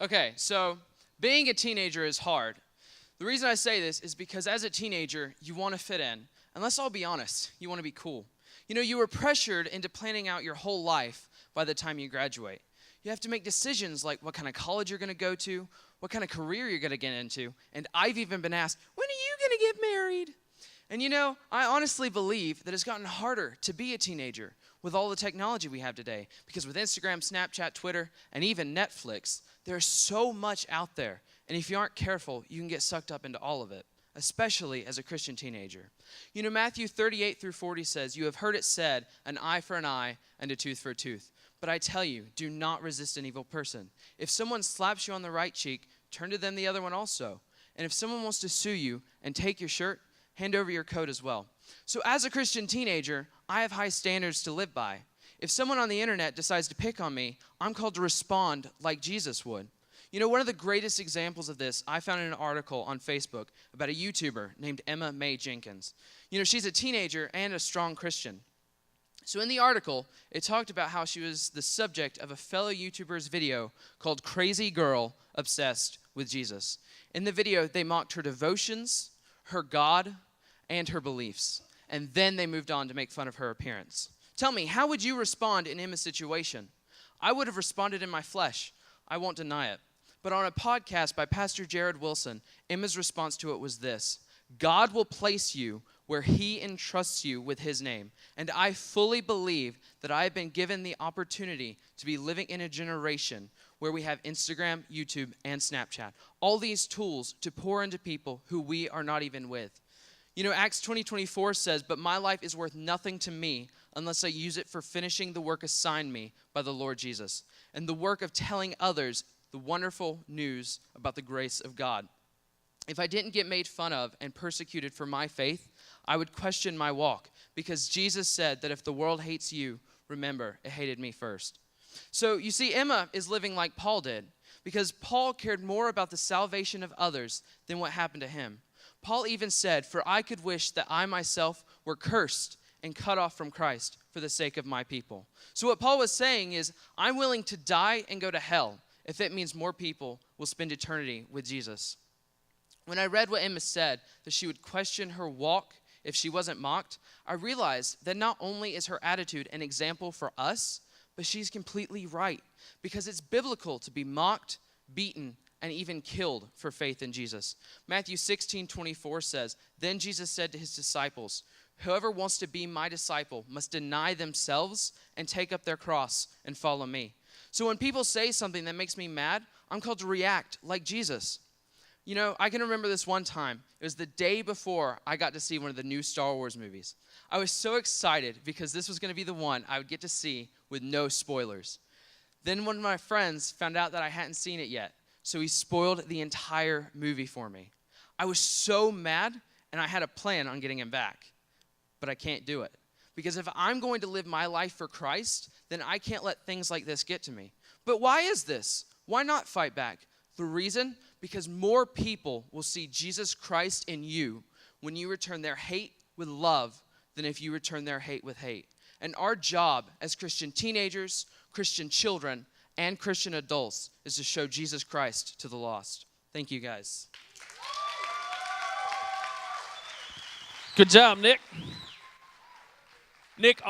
Okay, so being a teenager is hard. The reason I say this is because as a teenager, you want to fit in. And let's all be honest, you want to be cool. You know, you were pressured into planning out your whole life by the time you graduate. You have to make decisions like what kind of college you're going to go to, what kind of career you're going to get into. And I've even been asked, when are you going to get married? And you know, I honestly believe that it's gotten harder to be a teenager with all the technology we have today. Because with Instagram, Snapchat, Twitter, and even Netflix, there's so much out there. And if you aren't careful, you can get sucked up into all of it, especially as a Christian teenager. You know, Matthew 38-40 says, "You have heard it said, an eye for an eye and a tooth for a tooth. But I tell you, do not resist an evil person. If someone slaps you on the right cheek, turn to them the other one also. And if someone wants to sue you and take your shirt, hand over your coat as well." So as a Christian teenager, I have high standards to live by. If someone on the internet decides to pick on me, I'm called to respond like Jesus would. You know, one of the greatest examples of this I found in an article on Facebook about a YouTuber named Emma Mae Jenkins. You know, she's a teenager and a strong Christian. So in the article, it talked about how she was the subject of a fellow YouTuber's video called "Crazy Girl Obsessed with Jesus." In the video, they mocked her devotions, her God, and her beliefs. And then they moved on to make fun of her appearance. Tell me, how would you respond in Emma's situation? I would have responded in my flesh. I won't deny it. But on a podcast by Pastor Jared Wilson, Emma's response to it was this: "God will place you where he entrusts you with his name. And I fully believe that I have been given the opportunity to be living in a generation where we have Instagram, YouTube, and Snapchat. All these tools to pour into people who we are not even with." You know, Acts 20:24 says, "But my life is worth nothing to me unless I use it for finishing the work assigned me by the Lord Jesus, and the work of telling others the wonderful news about the grace of God." If I didn't get made fun of and persecuted for my faith, I would question my walk, because Jesus said that if the world hates you, remember, it hated me first. So you see, Emma is living like Paul did, because Paul cared more about the salvation of others than what happened to him. Paul even said, "For I could wish that I myself were cursed and cut off from Christ for the sake of my people." So what Paul was saying is, I'm willing to die and go to hell if it means more people will spend eternity with Jesus. When I read what Emma said, that she would question her walk if she wasn't mocked, I realized that not only is her attitude an example for us, but she's completely right, because it's biblical to be mocked, beaten, and even killed for faith in Jesus. Matthew 16:24 says, "Then Jesus said to his disciples, 'Whoever wants to be my disciple must deny themselves and take up their cross and follow me.'" So when people say something that makes me mad, I'm called to react like Jesus. You know, I can remember this one time. It was the day before I got to see one of the new Star Wars movies. I was so excited because this was going to be the one I would get to see with no spoilers. Then one of my friends found out that I hadn't seen it yet, so he spoiled the entire movie for me. I was so mad, and I had a plan on getting him back, but I can't do it. Because if I'm going to live my life for Christ, then I can't let things like this get to me. But why is this? Why not fight back? The reason? Because more people will see Jesus Christ in you when you return their hate with love than if you return their hate with hate. And our job as Christian teenagers, Christian children, and Christian adults is to show Jesus Christ to the lost. Thank you, guys. Good job, Nick. Nick.